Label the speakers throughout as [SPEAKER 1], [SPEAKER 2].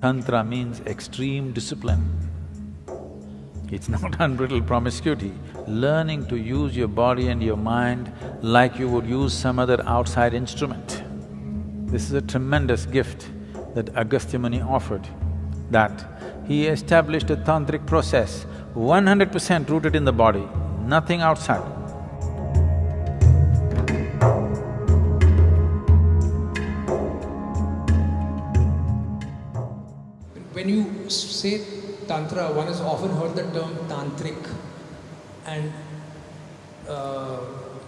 [SPEAKER 1] Tantra means extreme discipline. It's not unbridled promiscuity. Learning to use your body and your mind like you would use some other outside instrument. This is a tremendous gift that Agastya Muni offered, that he established a tantric process 100% rooted in the body, nothing outside.
[SPEAKER 2] When you say Tantra, one has often heard the term tantric, and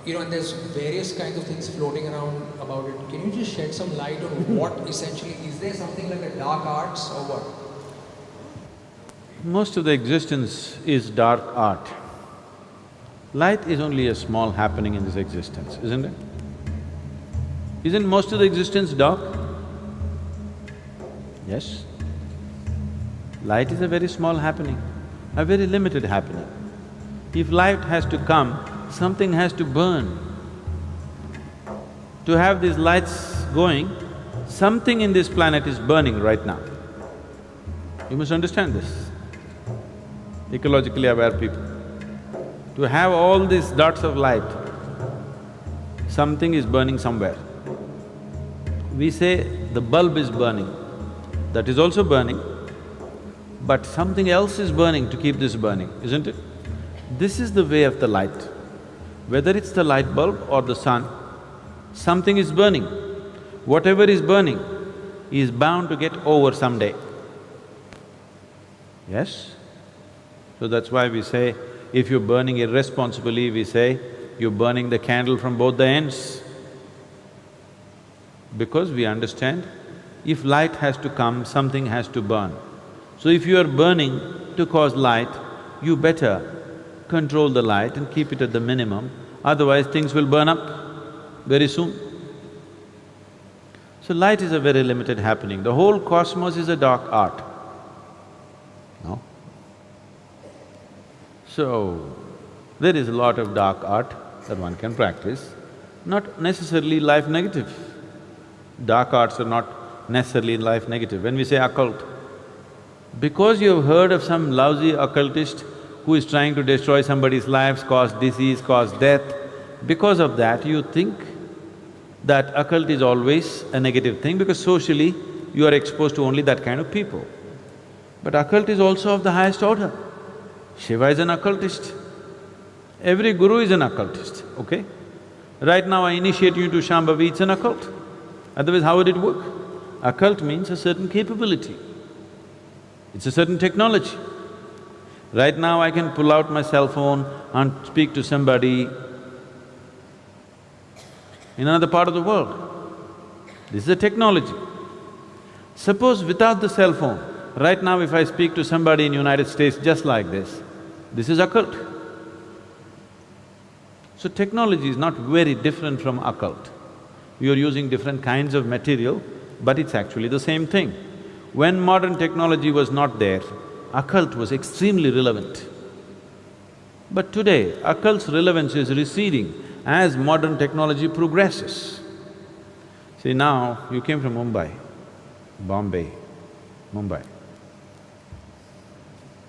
[SPEAKER 2] and there's various kinds of things floating around about it. Can you just shed some light on what essentially, is there something like a dark arts or what?
[SPEAKER 1] Most of the existence is dark art. Light is only a small happening in this existence, isn't it? Isn't most of the existence dark? Yes. Light is a very small happening, a very limited happening. If light has to come, something has to burn. To have these lights going, something in this planet is burning right now. You must understand this, ecologically aware people. To have all these dots of light, something is burning somewhere. We say the bulb is burning, that is also burning, but something else is burning to keep this burning, isn't it? This is the way of the light. Whether it's the light bulb or the sun, something is burning. Whatever is burning is bound to get over someday. Yes? So that's why we say, if you're burning irresponsibly, we say, you're burning the candle from both the ends. Because we understand, if light has to come, something has to burn. So if you are burning to cause light, you better control the light and keep it at the minimum, otherwise things will burn up very soon. So light is a very limited happening. The whole cosmos is a dark art, no? So, there is a lot of dark art that one can practice, not necessarily life negative. Dark arts are not necessarily life negative. When we say occult, because you have heard of some lousy occultist who is trying to destroy somebody's lives, cause disease, cause death, because of that you think that occult is always a negative thing because socially you are exposed to only that kind of people. But occult is also of the highest order. Shiva is an occultist. Every guru is an occultist, okay? Right now I initiate you into Shambhavi, it's an occult. Otherwise, how would it work? Occult means a certain capability. It's a certain technology. Right now I can pull out my cell phone and speak to somebody in another part of the world. This is a technology. Suppose without the cell phone, right now if I speak to somebody in United States just like this is occult. So technology is not very different from occult. You're using different kinds of material, but it's actually the same thing. When modern technology was not there, occult was extremely relevant. But today, occult's relevance is receding as modern technology progresses. See, now you came from Mumbai, Bombay, Mumbai.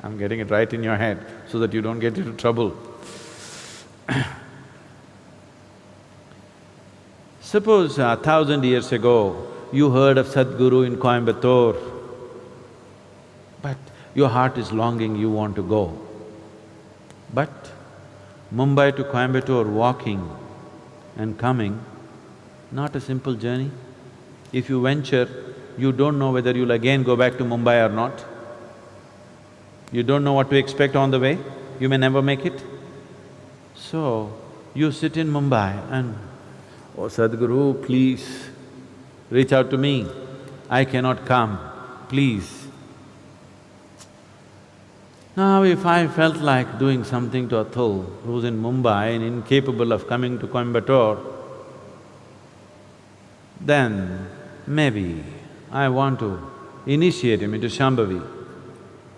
[SPEAKER 1] I'm getting it right in your head so that you don't get into trouble. Suppose 1,000 years ago, you heard of Sadhguru in Coimbatore, but your heart is longing, you want to go. But Mumbai to Coimbatore walking and coming, not a simple journey. If you venture, you don't know whether you'll again go back to Mumbai or not. You don't know what to expect on the way, you may never make it. So, you sit in Mumbai and, "Oh Sadhguru, please reach out to me, I cannot come, please." Now if I felt like doing something to Atul, who's in Mumbai and incapable of coming to Coimbatore, then maybe I want to initiate him into Shambhavi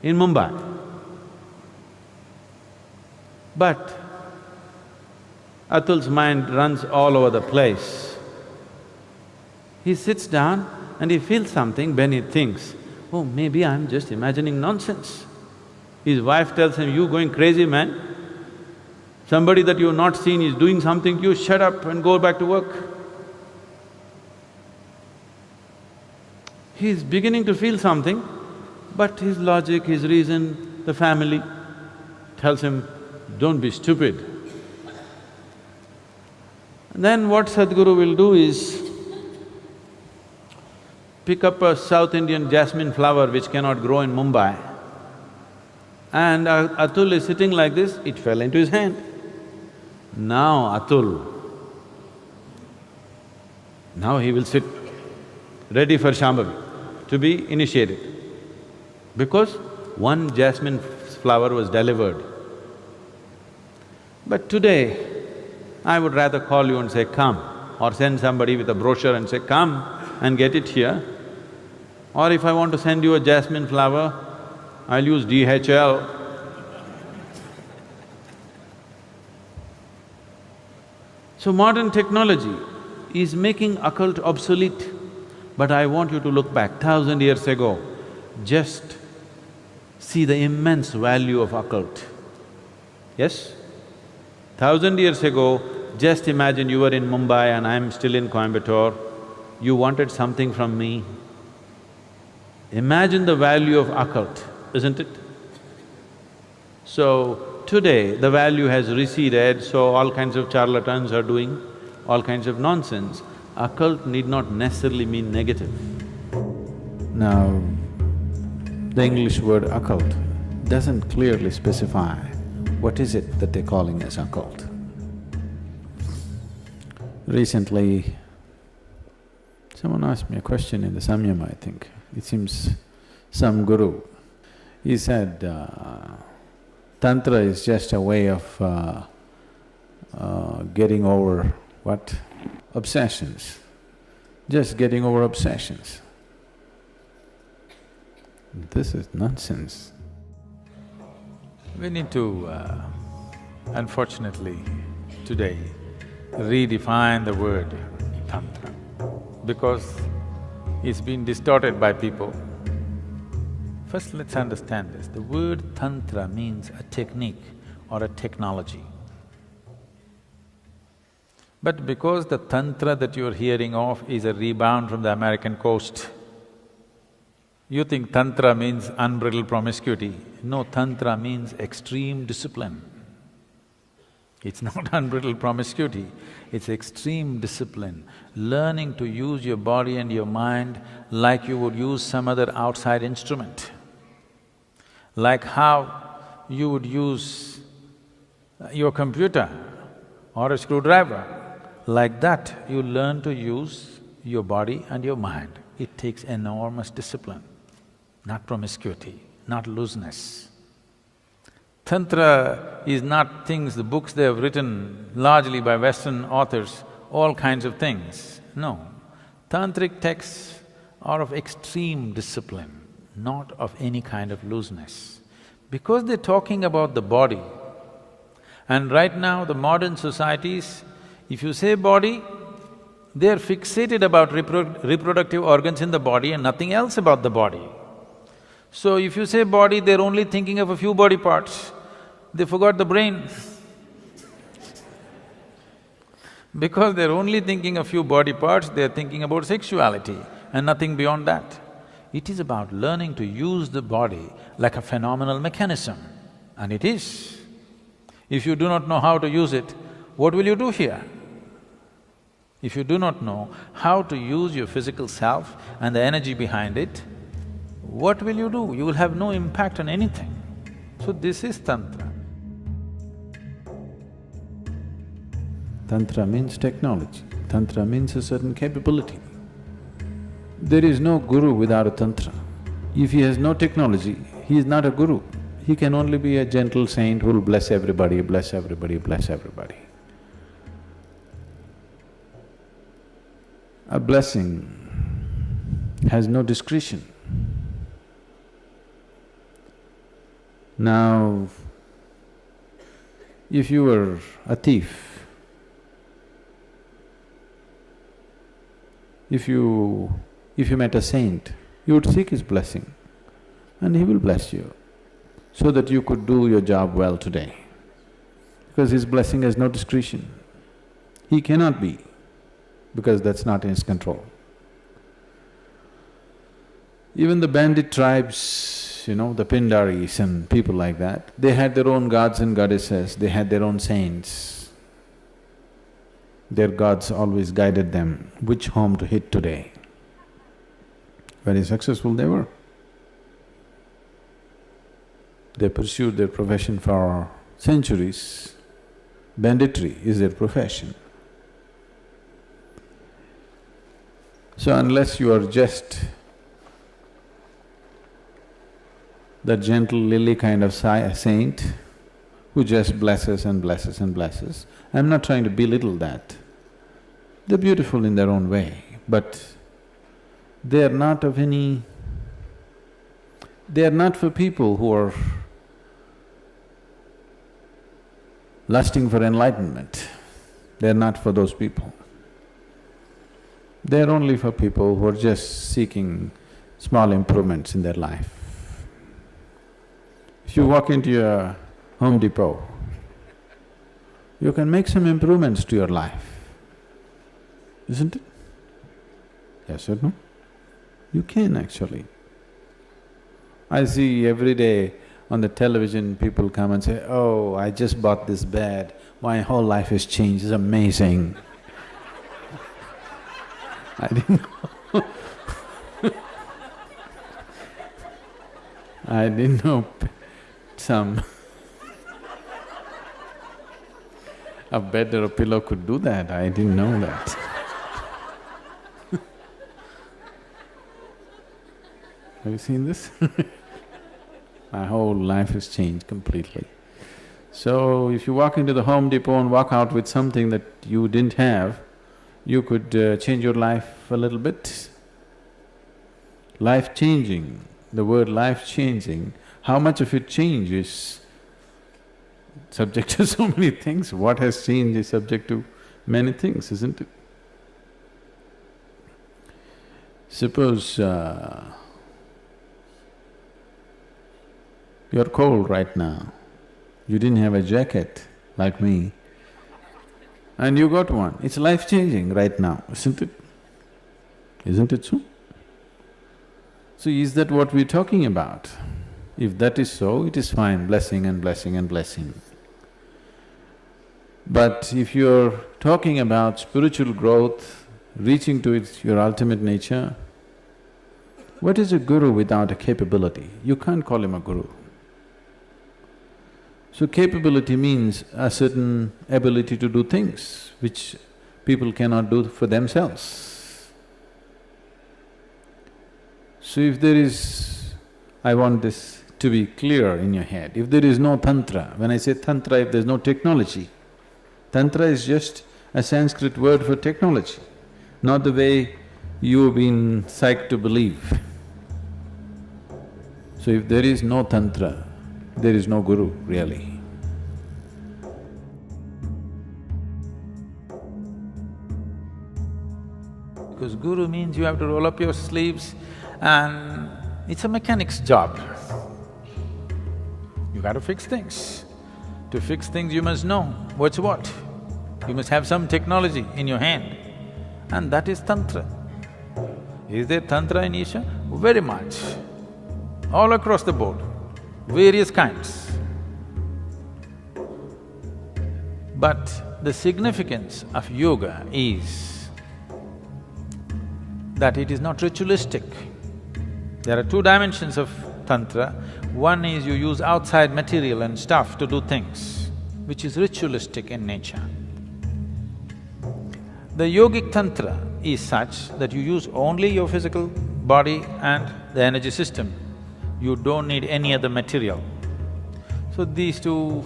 [SPEAKER 1] in Mumbai. But Atul's mind runs all over the place. He sits down and he feels something, then he thinks, oh, maybe I'm just imagining nonsense. His wife tells him, you going crazy, man? Somebody that you've not seen is doing something to you, shut up and go back to work. He's beginning to feel something, but his logic, his reason, the family tells him, don't be stupid. And then what Sadhguru will do is pick up a South Indian jasmine flower which cannot grow in Mumbai, and Atul is sitting like this, it fell into his hand. Now Atul, now he will sit ready for Shambhavi, to be initiated, because one jasmine flower was delivered. But today, I would rather call you and say, come, or send somebody with a brochure and say, come and get it here. Or if I want to send you a jasmine flower, I'll use DHL. So modern technology is making occult obsolete, but I want you to look back 1,000 years ago, just see the immense value of occult. Yes? 1,000 years ago, just imagine you were in Mumbai and I'm still in Coimbatore, you wanted something from me. Imagine the value of occult, isn't it? So, today the value has receded, so all kinds of charlatans are doing all kinds of nonsense. Occult need not necessarily mean negative. Now, the English word occult doesn't clearly specify what is it that they're calling as occult. Recently, someone asked me a question in the Samyama, I think. It seems some guru. He said, Tantra is just a way of getting over what? Obsessions. Just getting over obsessions. This is nonsense. We need to, unfortunately, today, redefine the word Tantra, because it's been distorted by people. First, let's understand this. The word Tantra means a technique or a technology. But because the Tantra that you're hearing of is a rebound from the American coast, you think Tantra means unbridled promiscuity. No, Tantra means extreme discipline. It's not unbridled promiscuity, it's extreme discipline. Learning to use your body and your mind like you would use some other outside instrument. Like how you would use your computer or a screwdriver. Like that, you learn to use your body and your mind. It takes enormous discipline, not promiscuity, not looseness. Tantra is not things, the books they have written largely by Western authors, all kinds of things. No. Tantric texts are of extreme discipline, not of any kind of looseness. Because they're talking about the body, and right now the modern societies, if you say body, they're fixated about reproductive organs in the body and nothing else about the body. So if you say body, they're only thinking of a few body parts, they forgot the brain. Because they're only thinking a few body parts, they're thinking about sexuality and nothing beyond that. It is about learning to use the body like a phenomenal mechanism, and it is. If you do not know how to use it, what will you do here? If you do not know how to use your physical self and the energy behind it, what will you do? You will have no impact on anything. So this is Tantra. Tantra means technology, Tantra means a certain capability. There is no guru without a Tantra. If he has no technology, he is not a guru. He can only be a gentle saint who will bless everybody, bless everybody, bless everybody. A blessing has no discretion. Now, if you were a thief, if you met a saint, you would seek his blessing. and He will bless you so that you could do your job well today. Because His blessing has no discretion. He cannot be, because that's not in His control. Even the bandit tribes, the Pindaris and people like that, they had their own gods and goddesses, they had their own saints. Their gods always guided them which home to hit today. Very successful they were. They pursued their profession for centuries. Banditry is their profession. So unless you are just that gentle lily kind of saint who just blesses and blesses and blesses, I'm not trying to belittle that. They're beautiful in their own way, but they are not of any… they are not for people who are lusting for enlightenment. They're not for those people. They're only for people who are just seeking small improvements in their life. If you walk into a Home Depot, you can make some improvements to your life, isn't it? Yes or no? You can actually. I see every day on the television people come and say, "Oh, I just bought this bed, my whole life has changed, it's amazing." I didn't know I didn't know some a bed or a pillow could do that, I didn't know that. Have you seen this? My whole life has changed completely. So, if you walk into the Home Depot and walk out with something that you didn't have, you could change your life a little bit. Life-changing, the word life-changing, how much of it changes subject to so many things. What has changed is subject to many things, isn't it? Suppose you're cold right now, you didn't have a jacket like me, and you got one. It's life-changing right now, isn't it? Isn't it so? So is that what we're talking about? If that is so, it is fine, blessing and blessing and blessing. But if you're talking about spiritual growth, reaching to your ultimate nature, what is a guru without a capability? You can't call him a guru. So capability means a certain ability to do things which people cannot do for themselves. So if there is… I want this to be clear in your head, if there is no Tantra, when I say Tantra, if there's no technology, Tantra is just a Sanskrit word for technology, not the way you've been psyched to believe. So if there is no Tantra, there is no Guru, really. Because Guru means you have to roll up your sleeves and it's a mechanic's job. You gotta fix things. To fix things you must know what's what. You must have some technology in your hand, and that is Tantra. Is there Tantra in Isha? Very much. All across the board, various kinds. But the significance of yoga is that it is not ritualistic. There are two dimensions of Tantra. One is you use outside material and stuff to do things, which is ritualistic in nature. The yogic Tantra is such that you use only your physical body and the energy system. You don't need any other material. So these two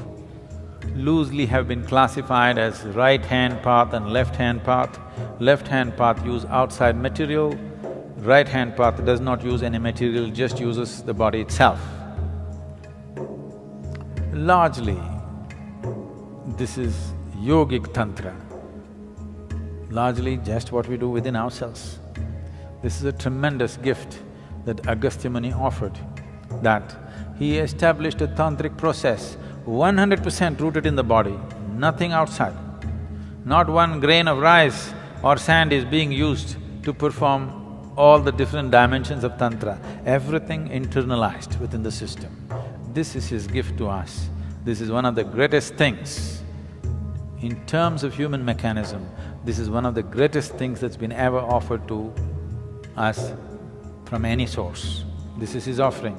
[SPEAKER 1] loosely have been classified as right-hand path and left-hand path. Left-hand path use outside material, right-hand path does not use any material, just uses the body itself. Largely, this is yogic Tantra, largely just what we do within ourselves. This is a tremendous gift that Agastya Muni offered. that he established a tantric process 100% rooted in the body, nothing outside. Not one grain of rice or sand is being used to perform all the different dimensions of Tantra, everything internalized within the system. This is his gift to us. This is one of the greatest things. In terms of human mechanism, this is one of the greatest things that's been ever offered to us from any source. This is his offering.